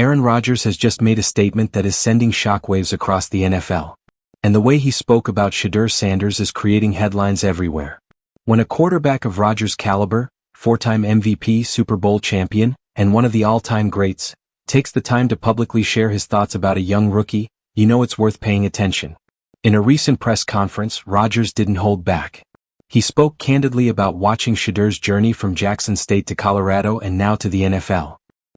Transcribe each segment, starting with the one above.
Aaron Rodgers has just made a statement that is sending shockwaves across the NFL. And the way he spoke about Shedeur Sanders is creating headlines everywhere. When a quarterback of Rodgers' caliber, four-time MVP, Super Bowl champion, and one of the all-time greats, takes the time to publicly share his thoughts about a young rookie, you know it's worth paying attention. In a recent press conference, Rodgers didn't hold back. He spoke candidly about watching Shadeur's journey from Jackson State to Colorado and now to the NFL.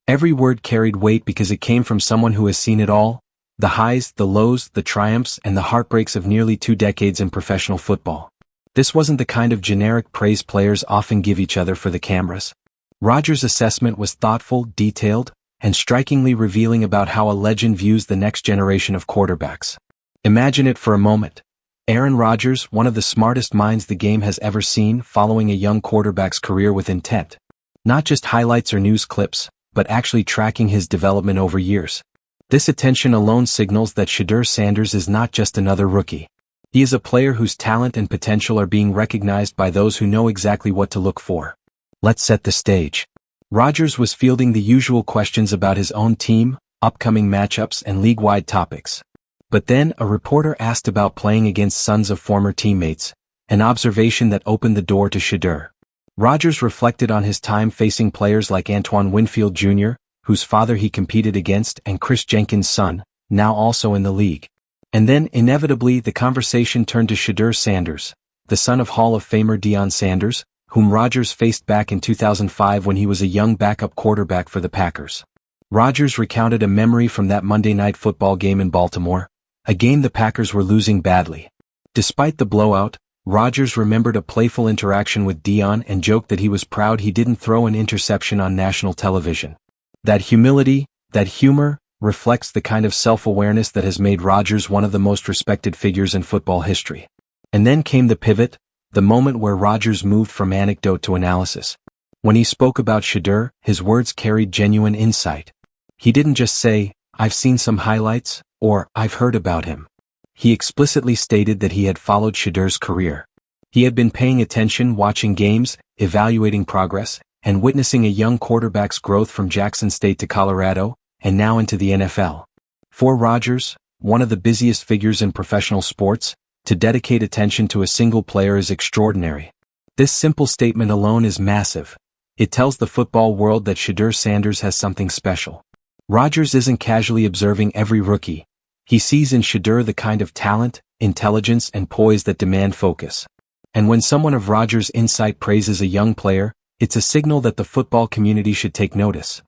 Every word carried weight because it came from someone who has seen it all: the highs, the lows, the triumphs, and the heartbreaks of nearly 2 decades in professional football. This wasn't the kind of generic praise players often give each other for the cameras. Rodgers' assessment was thoughtful, detailed, and strikingly revealing about how a legend views the next generation of quarterbacks. Imagine it for a moment. Aaron Rodgers, one of the smartest minds the game has ever seen, following a young quarterback's career with intent. Not just highlights or news clips, but actually tracking his development over years. This attention alone signals that Shedeur Sanders is not just another rookie. He is a player whose talent and potential are being recognized by those who know exactly what to look for. Let's set the stage. Rodgers was fielding the usual questions about his own team, upcoming matchups, and league-wide topics. But then a reporter asked about playing against sons of former teammates, an observation that opened the door to Shedeur. Rodgers reflected on his time facing players like Antoine Winfield Jr., whose father he competed against, and Chris Jenkins' son, now also in the league. And then, inevitably, the conversation turned to Shedeur Sanders, the son of Hall of Famer Deion Sanders, whom Rodgers faced back in 2005 when he was a young backup quarterback for the Packers. Rodgers recounted a memory from that Monday Night Football game in Baltimore, a game the Packers were losing badly. Despite the blowout, Rodgers remembered a playful interaction with Deion and joked that he was proud he didn't throw an interception on national television. That humility, that humor, reflects the kind of self-awareness that has made Rodgers one of the most respected figures in football history. And then came the pivot, the moment where Rodgers moved from anecdote to analysis. When he spoke about Shedeur, his words carried genuine insight. He didn't just say, "I've seen some highlights," or "I've heard about him." He explicitly stated that he had followed Shedeur's career. He had been paying attention, watching games, evaluating progress, and witnessing a young quarterback's growth from Jackson State to Colorado, and now into the NFL. For Rodgers, one of the busiest figures in professional sports, to dedicate attention to a single player is extraordinary. This simple statement alone is massive. It tells the football world that Shedeur Sanders has something special. Rodgers isn't casually observing every rookie. He sees in Shedeur the kind of talent, intelligence, and poise that demand focus. And when someone of Rodgers' insight praises a young player, it's a signal that the football community should take notice.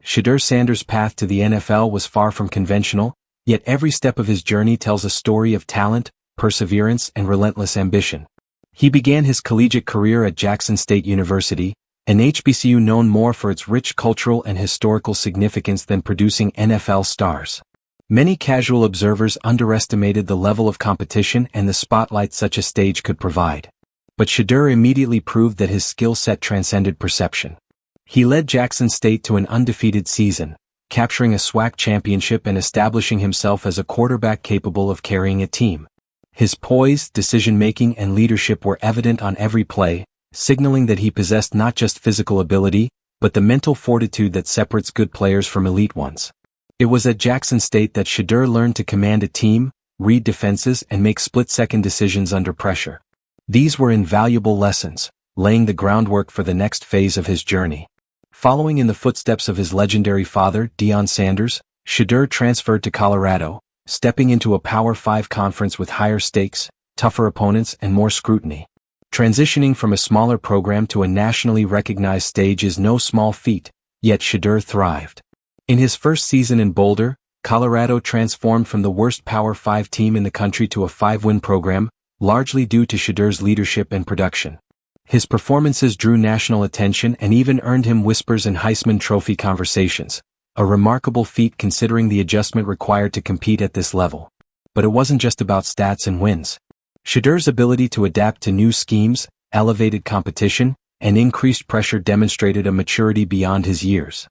Shedeur Sanders' path to the NFL was far from conventional, yet every step of his journey tells a story of talent, perseverance, and relentless ambition. He began his collegiate career at Jackson State University, an HBCU known more for its rich cultural and historical significance than producing NFL stars. Many casual observers underestimated the level of competition and the spotlight such a stage could provide. But Shedeur immediately proved that his skill set transcended perception. He led Jackson State to an undefeated season, capturing a SWAC championship and establishing himself as a quarterback capable of carrying a team. His poise, decision-making, and leadership were evident on every play, signaling that he possessed not just physical ability, but the mental fortitude that separates good players from elite ones. It was at Jackson State that Shedeur learned to command a team, read defenses, and make split-second decisions under pressure. These were invaluable lessons, laying the groundwork for the next phase of his journey. Following in the footsteps of his legendary father, Deion Sanders, Shedeur transferred to Colorado, stepping into a Power 5 conference with higher stakes, tougher opponents, and more scrutiny. Transitioning from a smaller program to a nationally recognized stage is no small feat, yet Shedeur thrived. In his first season in Boulder, Colorado transformed from the worst Power 5 team in the country to a 5-win program, largely due to Shedeur's leadership and production. His performances drew national attention and even earned him whispers in Heisman Trophy conversations, a remarkable feat considering the adjustment required to compete at this level. But it wasn't just about stats and wins. Shedeur's ability to adapt to new schemes, elevated competition, and increased pressure demonstrated a maturity beyond his years.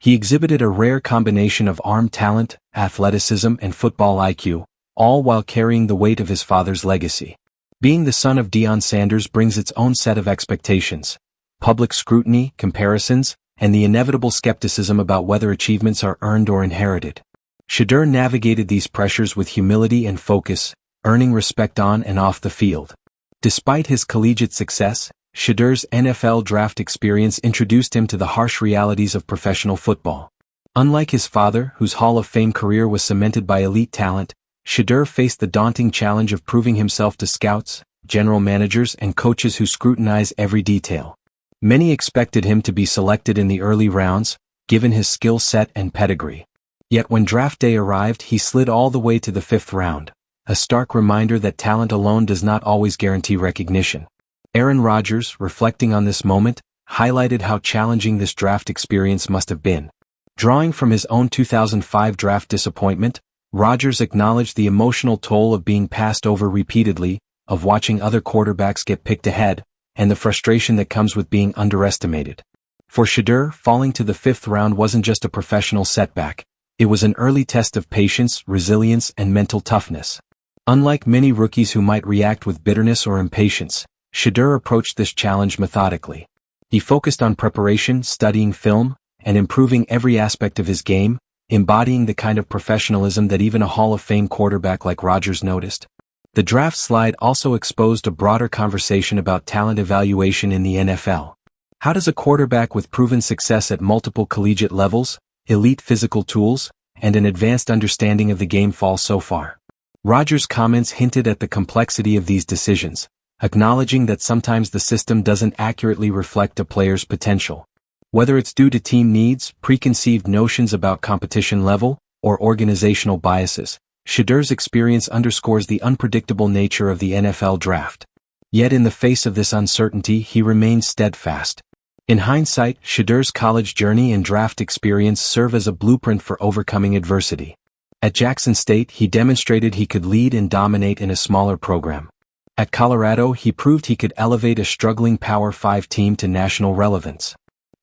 He exhibited a rare combination of arm talent, athleticism, and football IQ, all while carrying the weight of his father's legacy. Being the son of Deion Sanders brings its own set of expectations: public scrutiny, comparisons, and the inevitable skepticism about whether achievements are earned or inherited. Shadur navigated these pressures with humility and focus, earning respect on and off the field. Despite his collegiate success, Shedur's NFL draft experience introduced him to the harsh realities of professional football. Unlike his father, whose Hall of Fame career was cemented by elite talent, Shadur faced the daunting challenge of proving himself to scouts, general managers, and coaches who scrutinize every detail. Many expected him to be selected in the early rounds, given his skill set and pedigree. Yet when draft day arrived, he slid all the way to the 5th round, a stark reminder that talent alone does not always guarantee recognition. Aaron Rodgers, reflecting on this moment, highlighted how challenging this draft experience must have been. Drawing from his own 2005 draft disappointment, Rodgers acknowledged the emotional toll of being passed over repeatedly, of watching other quarterbacks get picked ahead, and the frustration that comes with being underestimated. For Shadur, falling to the 5th round wasn't just a professional setback, it was an early test of patience, resilience, and mental toughness. Unlike many rookies who might react with bitterness or impatience, Shadur approached this challenge methodically. He focused on preparation, studying film, and improving every aspect of his game, embodying the kind of professionalism that even a Hall of Fame quarterback like Rodgers noticed. The draft slide also exposed a broader conversation about talent evaluation in the NFL. How does a quarterback with proven success at multiple collegiate levels, elite physical tools, and an advanced understanding of the game fall so far? Rodgers' comments hinted at the complexity of these decisions, acknowledging that sometimes the system doesn't accurately reflect a player's potential. Whether it's due to team needs, preconceived notions about competition level, or organizational biases, Shedur's experience underscores the unpredictable nature of the NFL draft. Yet in the face of this uncertainty, he remained steadfast. In hindsight, Shedur's college journey and draft experience serve as a blueprint for overcoming adversity. At Jackson State, he demonstrated he could lead and dominate in a smaller program. At Colorado, he proved he could elevate a struggling Power 5 team to national relevance.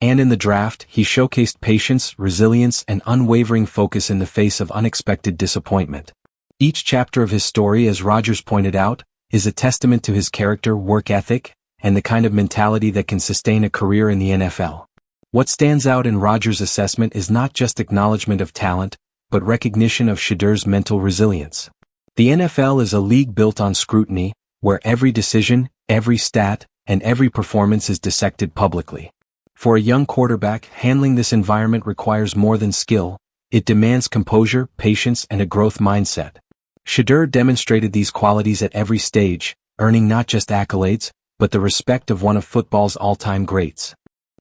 And in the draft, he showcased patience, resilience, and unwavering focus in the face of unexpected disappointment. Each chapter of his story, as Rodgers pointed out, is a testament to his character, work ethic, and the kind of mentality that can sustain a career in the NFL. What stands out in Rodgers' assessment is not just acknowledgement of talent, but recognition of Shedur's mental resilience. The NFL is a league built on scrutiny, where every decision, every stat, and every performance is dissected publicly. For a young quarterback, handling this environment requires more than skill. It demands composure, patience, and a growth mindset. Shadur demonstrated these qualities at every stage, earning not just accolades, but the respect of one of football's all-time greats.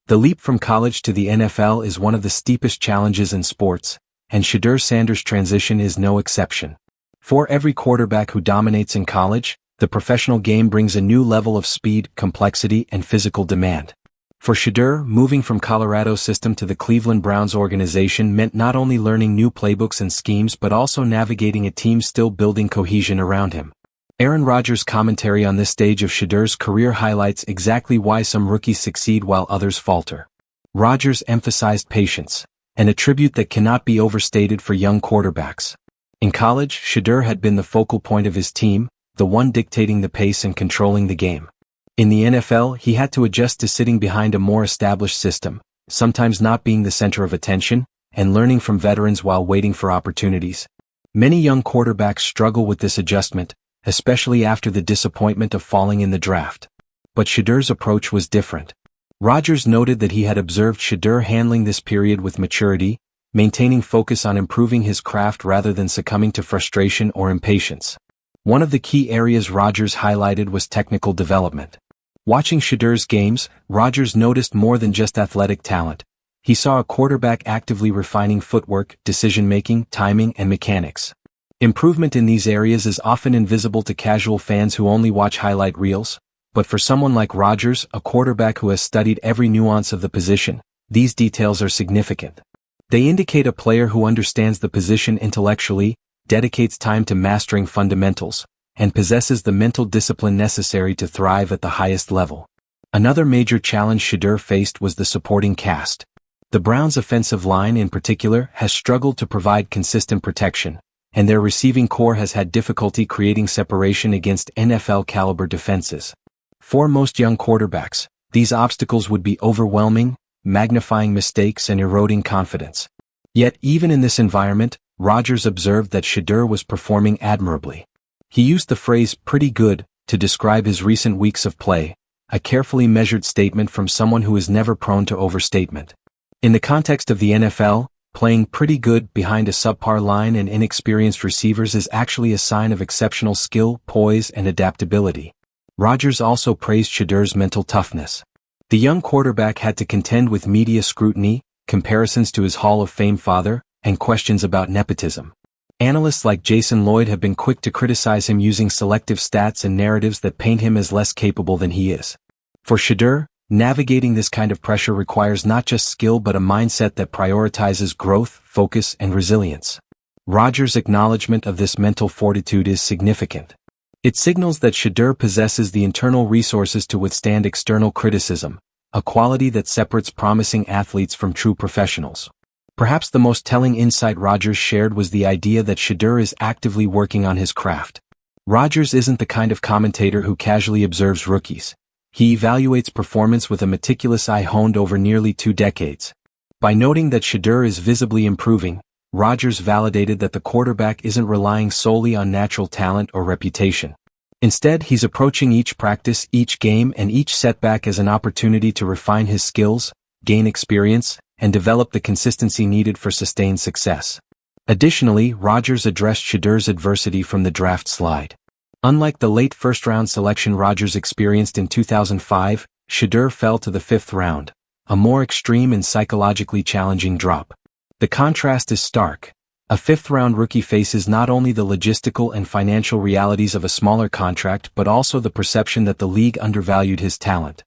The leap from college to the NFL is one of the steepest challenges in sports, and Shedeur Sanders' transition is no exception. For every quarterback who dominates in college, the professional game brings a new level of speed, complexity, and physical demand. For Shadur, moving from Colorado's system to the Cleveland Browns organization meant not only learning new playbooks and schemes but also navigating a team still building cohesion around him. Aaron Rodgers' commentary on this stage of Shedur's career highlights exactly why some rookies succeed while others falter. Rodgers emphasized patience, an attribute that cannot be overstated for young quarterbacks. In college, Shadur had been the focal point of his team, the one dictating the pace and controlling the game. In the NFL, he had to adjust to sitting behind a more established system, sometimes not being the center of attention, and learning from veterans while waiting for opportunities. Many young quarterbacks struggle with this adjustment, especially after the disappointment of falling in the draft. But Shedur's approach was different. Rodgers noted that he had observed Shadur handling this period with maturity, maintaining focus on improving his craft rather than succumbing to frustration or impatience. One of the key areas Rodgers highlighted was technical development. Watching Shedur's games, Rodgers noticed more than just athletic talent. He saw a quarterback actively refining footwork, decision-making, timing, and mechanics. Improvement in these areas is often invisible to casual fans who only watch highlight reels, but for someone like Rodgers, a quarterback who has studied every nuance of the position, these details are significant. They indicate a player who understands the position intellectually, dedicates time to mastering fundamentals, and possesses the mental discipline necessary to thrive at the highest level. Another major challenge Shadur faced was the supporting cast. The Browns' offensive line in particular has struggled to provide consistent protection, and their receiving core has had difficulty creating separation against NFL-caliber defenses. For most young quarterbacks, these obstacles would be overwhelming, magnifying mistakes and eroding confidence. Yet even in this environment, Rodgers observed that Shadur was performing admirably. He used the phrase "pretty good" to describe his recent weeks of play, a carefully measured statement from someone who is never prone to overstatement. In the context of the NFL, playing pretty good behind a subpar line and inexperienced receivers is actually a sign of exceptional skill, poise, and adaptability. Rodgers also praised Shedur's mental toughness. The young quarterback had to contend with media scrutiny, comparisons to his Hall of Fame father, and questions about nepotism. Analysts like Jason Lloyd have been quick to criticize him using selective stats and narratives that paint him as less capable than he is. For Shadur, navigating this kind of pressure requires not just skill but a mindset that prioritizes growth, focus, and resilience. Rodgers' acknowledgement of this mental fortitude is significant. It signals that Shadur possesses the internal resources to withstand external criticism, a quality that separates promising athletes from true professionals. Perhaps the most telling insight Rodgers shared was the idea that Shadur is actively working on his craft. Rodgers isn't the kind of commentator who casually observes rookies. He evaluates performance with a meticulous eye honed over nearly 2 decades. By noting that Shadur is visibly improving, Rodgers validated that the quarterback isn't relying solely on natural talent or reputation. Instead, he's approaching each practice, each game, and each setback as an opportunity to refine his skills, gain experience, and develop the consistency needed for sustained success. Additionally, Rodgers addressed Shedur's adversity from the draft slide. Unlike the late first-round selection Rodgers experienced in 2005, Shadur fell to the 5th round, a more extreme and psychologically challenging drop. The contrast is stark. A 5th-round rookie faces not only the logistical and financial realities of a smaller contract but also the perception that the league undervalued his talent.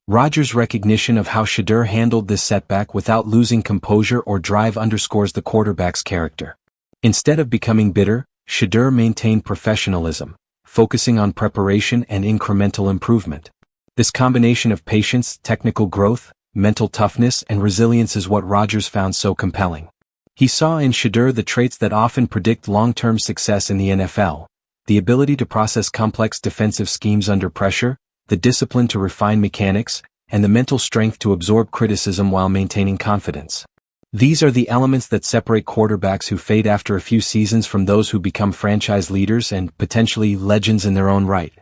Rodgers' recognition of how Shadur handled this setback without losing composure or drive underscores the quarterback's character. Instead of becoming bitter, Shadur maintained professionalism, focusing on preparation and incremental improvement. This combination of patience, technical growth, mental toughness, and resilience is what Rodgers found so compelling. He saw in Shadur the traits that often predict long-term success in the NFL: the ability to process complex defensive schemes under pressure, the discipline to refine mechanics, and the mental strength to absorb criticism while maintaining confidence. These are the elements that separate quarterbacks who fade after a few seasons from those who become franchise leaders and potentially legends in their own right.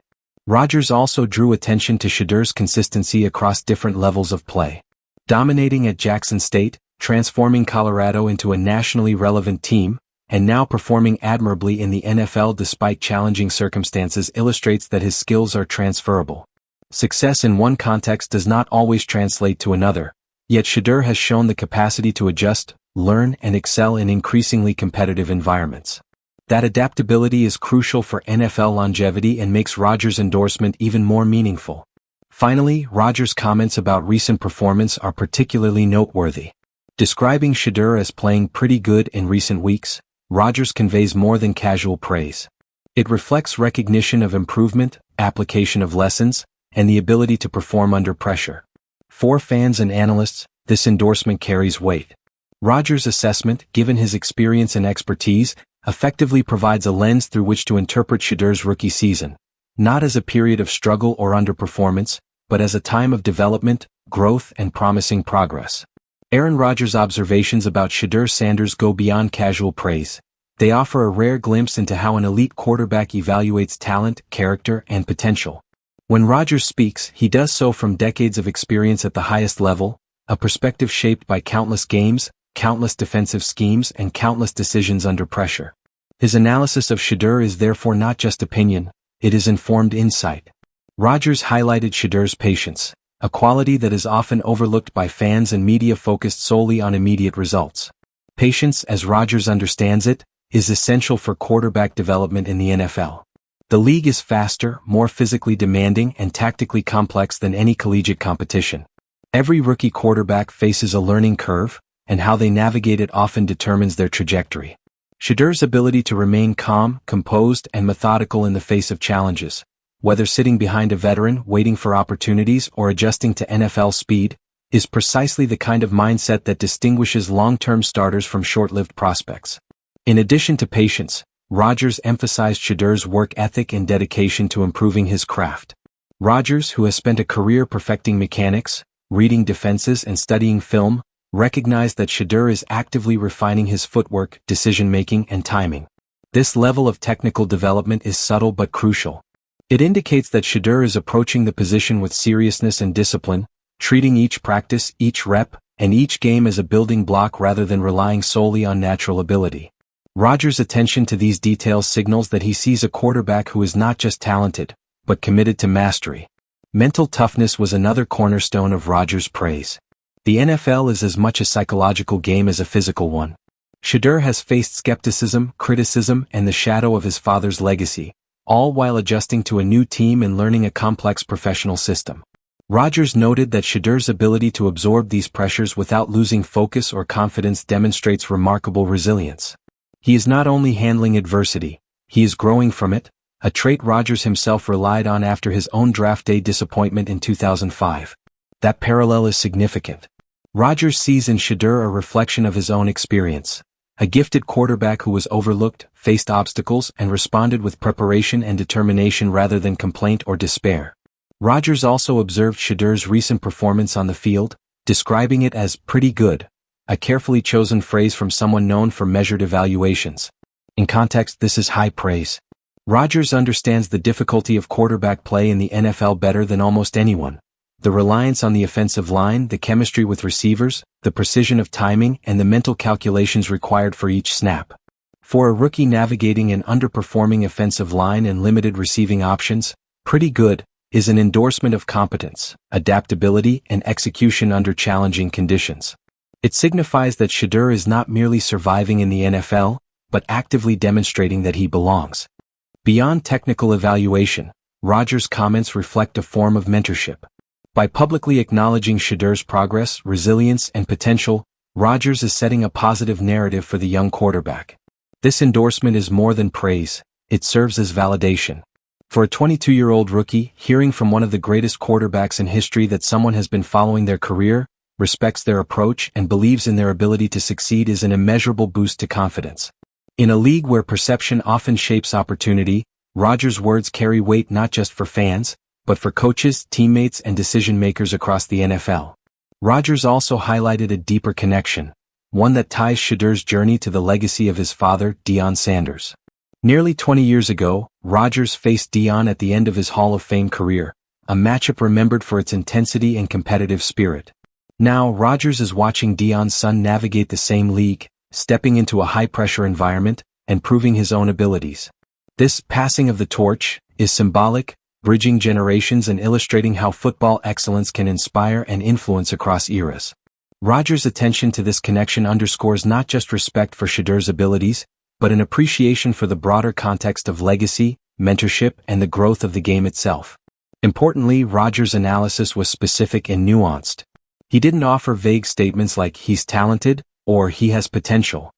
Rodgers also drew attention to Shedur's consistency across different levels of play. Dominating at Jackson State, transforming Colorado into a nationally relevant team, and now performing admirably in the NFL despite challenging circumstances illustrates that his skills are transferable. Success in one context does not always translate to another, yet Shadur has shown the capacity to adjust, learn, and excel in increasingly competitive environments. That adaptability is crucial for NFL longevity and makes Rodgers' endorsement even more meaningful. Finally, Rodgers' comments about recent performance are particularly noteworthy. Describing Shadur as playing pretty good in recent weeks, Rodgers conveys more than casual praise. It reflects recognition of improvement, application of lessons, and the ability to perform under pressure. For fans and analysts, this endorsement carries weight. Rodgers' assessment, given his experience and expertise, effectively provides a lens through which to interpret Shedur's rookie season, not as a period of struggle or underperformance, but as a time of development, growth, and promising progress. Aaron Rodgers' observations about Shedeur Sanders go beyond casual praise. They offer a rare glimpse into how an elite quarterback evaluates talent, character, and potential. When Rodgers speaks, he does so from decades of experience at the highest level, a perspective shaped by countless games, countless defensive schemes, and countless decisions under pressure. His analysis of Shadur is therefore not just opinion, it is informed insight. Rodgers highlighted Shedur's patience, a quality that is often overlooked by fans and media focused solely on immediate results. Patience, as Rodgers understands it, is essential for quarterback development in the NFL. The league is faster, more physically demanding, and tactically complex than any collegiate competition. Every rookie quarterback faces a learning curve, and how they navigate it often determines their trajectory. Shedur's ability to remain calm, composed, and methodical in the face of challenges, whether sitting behind a veteran, waiting for opportunities, or adjusting to NFL speed, is precisely the kind of mindset that distinguishes long-term starters from short-lived prospects. In addition to patience, Rodgers emphasized Shedur's work ethic and dedication to improving his craft. Rodgers, who has spent a career perfecting mechanics, reading defenses and studying film, recognized that Shadur is actively refining his footwork, decision-making, and timing. This level of technical development is subtle but crucial. It indicates that Shadur is approaching the position with seriousness and discipline, treating each practice, each rep, and each game as a building block rather than relying solely on natural ability. Rodgers' attention to these details signals that he sees a quarterback who is not just talented, but committed to mastery. Mental toughness was another cornerstone of Rodgers' praise. The NFL is as much a psychological game as a physical one. Shadur has faced skepticism, criticism, and the shadow of his father's legacy, all while adjusting to a new team and learning a complex professional system. Rodgers noted that Shedur's ability to absorb these pressures without losing focus or confidence demonstrates remarkable resilience. He is not only handling adversity, he is growing from it, a trait Rodgers himself relied on after his own draft day disappointment in 2005. That parallel is significant. Rodgers sees in Shadur a reflection of his own experience. A gifted quarterback who was overlooked, faced obstacles, and responded with preparation and determination rather than complaint or despair. Rodgers also observed Shedur's recent performance on the field, describing it as pretty good, a carefully chosen phrase from someone known for measured evaluations. In context, this is high praise. Rodgers understands the difficulty of quarterback play in the NFL better than almost anyone. The reliance on the offensive line, the chemistry with receivers, the precision of timing, and the mental calculations required for each snap. For a rookie navigating an underperforming offensive line and limited receiving options, pretty good is an endorsement of competence, adaptability, and execution under challenging conditions. It signifies that Shadur is not merely surviving in the NFL, but actively demonstrating that he belongs. Beyond technical evaluation, Rodgers' comments reflect a form of mentorship. By publicly acknowledging Shedur's progress, resilience, and potential, Rodgers is setting a positive narrative for the young quarterback. This endorsement is more than praise, it serves as validation. For a 22-year-old rookie, hearing from one of the greatest quarterbacks in history that someone has been following their career, respects their approach, and believes in their ability to succeed is an immeasurable boost to confidence. In a league where perception often shapes opportunity, Rodgers' words carry weight not just for fans, but for coaches, teammates, and decision-makers across the NFL. Rodgers also highlighted a deeper connection, one that ties Shedur's journey to the legacy of his father, Deion Sanders. Nearly 20 years ago, Rodgers faced Deion at the end of his Hall of Fame career, a matchup remembered for its intensity and competitive spirit. Now, Rodgers is watching Deion's son navigate the same league, stepping into a high-pressure environment, and proving his own abilities. This passing of the torch is symbolic, bridging generations and illustrating how football excellence can inspire and influence across eras. Rodgers' attention to this connection underscores not just respect for Shedur's abilities, but an appreciation for the broader context of legacy, mentorship, and the growth of the game itself. Importantly, Rodgers' analysis was specific and nuanced. He didn't offer vague statements like "he's talented" or "he has potential."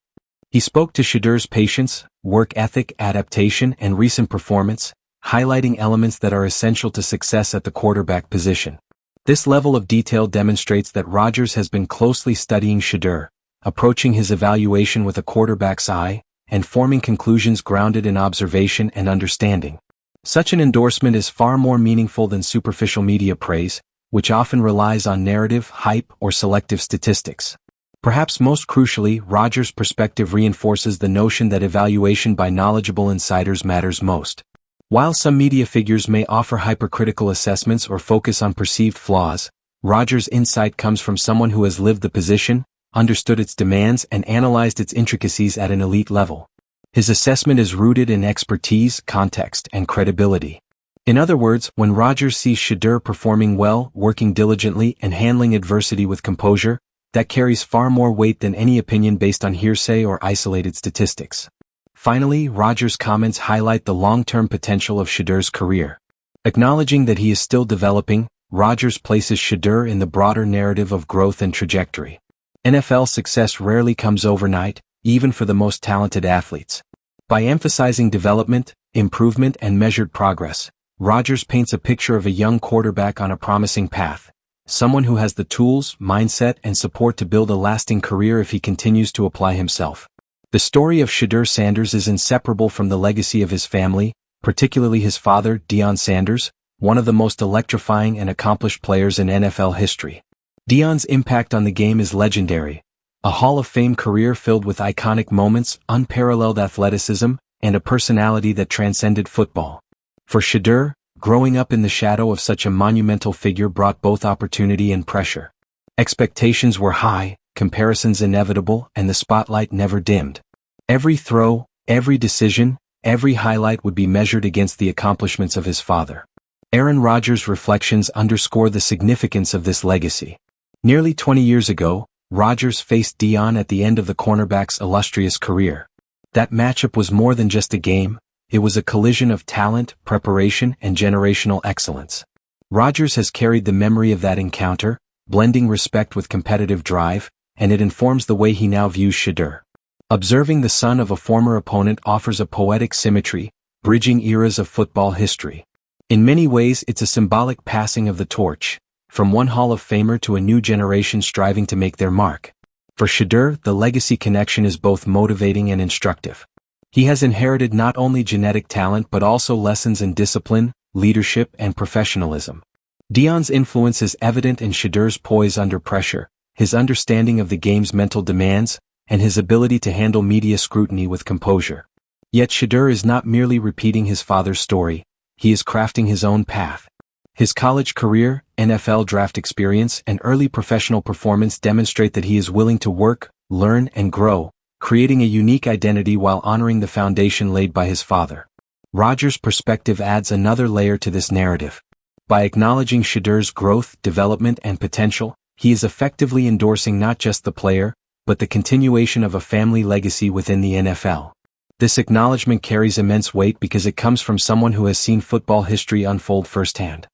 He spoke to Shedur's patience, work ethic, adaptation, and recent performance, highlighting elements that are essential to success at the quarterback position. This level of detail demonstrates that Rodgers has been closely studying Shadur, approaching his evaluation with a quarterback's eye, and forming conclusions grounded in observation and understanding. Such an endorsement is far more meaningful than superficial media praise, which often relies on narrative, hype, or selective statistics. Perhaps most crucially, Rodgers' perspective reinforces the notion that evaluation by knowledgeable insiders matters most. While some media figures may offer hypercritical assessments or focus on perceived flaws, Rodgers' insight comes from someone who has lived the position, understood its demands, and analyzed its intricacies at an elite level. His assessment is rooted in expertise, context, and credibility. In other words, when Rodgers sees Shadur performing well, working diligently, and handling adversity with composure, that carries far more weight than any opinion based on hearsay or isolated statistics. Finally, Rodgers' comments highlight the long-term potential of Shedur's career. Acknowledging that he is still developing, Rodgers places Shadur in the broader narrative of growth and trajectory. NFL success rarely comes overnight, even for the most talented athletes. By emphasizing development, improvement, and measured progress, Rodgers paints a picture of a young quarterback on a promising path, someone who has the tools, mindset, and support to build a lasting career if he continues to apply himself. The story of Shedeur Sanders is inseparable from the legacy of his family, particularly his father, Deion Sanders, one of the most electrifying and accomplished players in NFL history. Deion's impact on the game is legendary. A Hall of Fame career filled with iconic moments, unparalleled athleticism, and a personality that transcended football. For Shadur, growing up in the shadow of such a monumental figure brought both opportunity and pressure. Expectations were high, comparisons inevitable, and the spotlight never dimmed. Every throw, every decision, every highlight would be measured against the accomplishments of his father. Aaron Rodgers' reflections underscore the significance of this legacy. Nearly 20 years ago, Rodgers faced Deion at the end of the cornerback's illustrious career. That matchup was more than just a game, it was a collision of talent, preparation, and generational excellence. Rodgers has carried the memory of that encounter, blending respect with competitive drive, and it informs the way he now views Shadur. Observing the son of a former opponent offers a poetic symmetry, bridging eras of football history. In many ways it's a symbolic passing of the torch, from one Hall of Famer to a new generation striving to make their mark. For Shadur, the legacy connection is both motivating and instructive. He has inherited not only genetic talent but also lessons in discipline, leadership, and professionalism. Deion's influence is evident in Shedur's poise under pressure, his understanding of the game's mental demands, and his ability to handle media scrutiny with composure. Yet Shadur is not merely repeating his father's story, he is crafting his own path. His college career, NFL draft experience, and early professional performance demonstrate that he is willing to work, learn, and grow, creating a unique identity while honoring the foundation laid by his father. Rodgers' perspective adds another layer to this narrative. By acknowledging Shedur's growth, development, and potential, he is effectively endorsing not just the player, but the continuation of a family legacy within the NFL. This acknowledgement carries immense weight because it comes from someone who has seen football history unfold firsthand.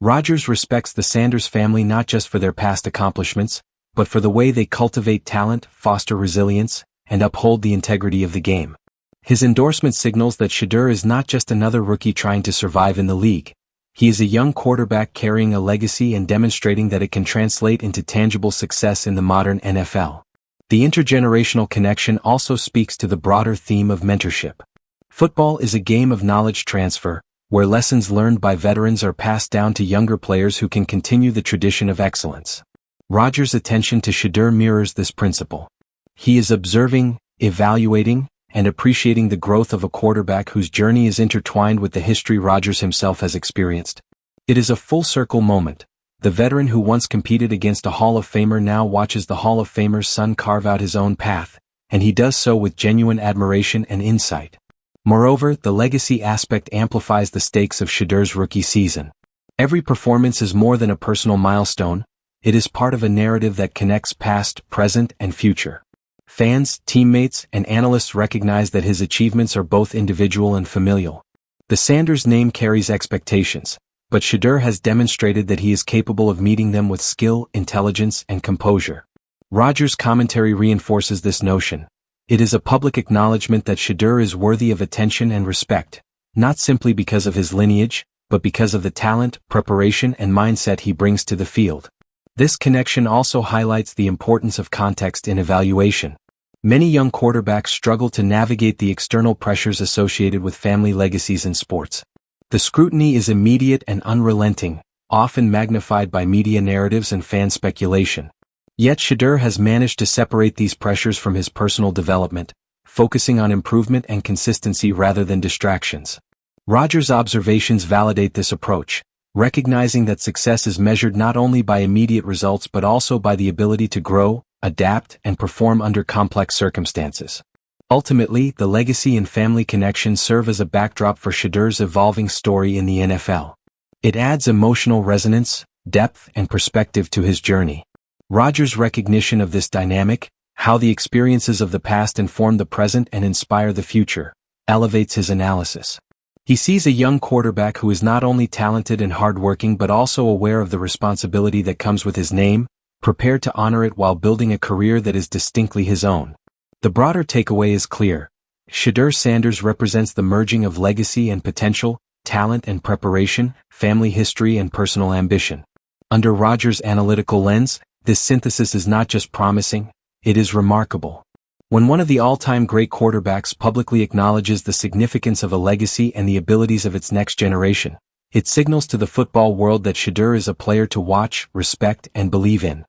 Rodgers respects the Sanders family not just for their past accomplishments, but for the way they cultivate talent, foster resilience, and uphold the integrity of the game. His endorsement signals that Shadur is not just another rookie trying to survive in the league. He is a young quarterback carrying a legacy and demonstrating that it can translate into tangible success in the modern NFL. The intergenerational connection also speaks to the broader theme of mentorship. Football is a game of knowledge transfer, where lessons learned by veterans are passed down to younger players who can continue the tradition of excellence. Rodgers' attention to Shadur mirrors this principle. He is observing, evaluating, and appreciating the growth of a quarterback whose journey is intertwined with the history Rodgers himself has experienced. It is a full-circle moment. The veteran who once competed against a Hall of Famer now watches the Hall of Famer's son carve out his own path, and he does so with genuine admiration and insight. Moreover, the legacy aspect amplifies the stakes of Shedur's rookie season. Every performance is more than a personal milestone, it is part of a narrative that connects past, present, and future. Fans, teammates, and analysts recognize that his achievements are both individual and familial. The Sanders name carries expectations, but Shadur has demonstrated that he is capable of meeting them with skill, intelligence, and composure. Rodgers' commentary reinforces this notion. It is a public acknowledgement that Shadur is worthy of attention and respect, not simply because of his lineage, but because of the talent, preparation, and mindset he brings to the field. This connection also highlights the importance of context in evaluation. Many young quarterbacks struggle to navigate the external pressures associated with family legacies in sports. The scrutiny is immediate and unrelenting, often magnified by media narratives and fan speculation. Yet Shadur has managed to separate these pressures from his personal development, focusing on improvement and consistency rather than distractions. Rodgers' observations validate this approach, recognizing that success is measured not only by immediate results but also by the ability to grow, adapt, and perform under complex circumstances. Ultimately, the legacy and family connection serve as a backdrop for Shedur's evolving story in the NFL. It adds emotional resonance, depth, and perspective to his journey. Rodgers' recognition of this dynamic, how the experiences of the past inform the present and inspire the future, elevates his analysis. He sees a young quarterback who is not only talented and hardworking but also aware of the responsibility that comes with his name, prepared to honor it while building a career that is distinctly his own. The broader takeaway is clear. Shedeur Sanders represents the merging of legacy and potential, talent and preparation, family history and personal ambition. Under Rodgers' analytical lens, this synthesis is not just promising, it is remarkable. When one of the all-time great quarterbacks publicly acknowledges the significance of a legacy and the abilities of its next generation, it signals to the football world that Shadur is a player to watch, respect, and believe in.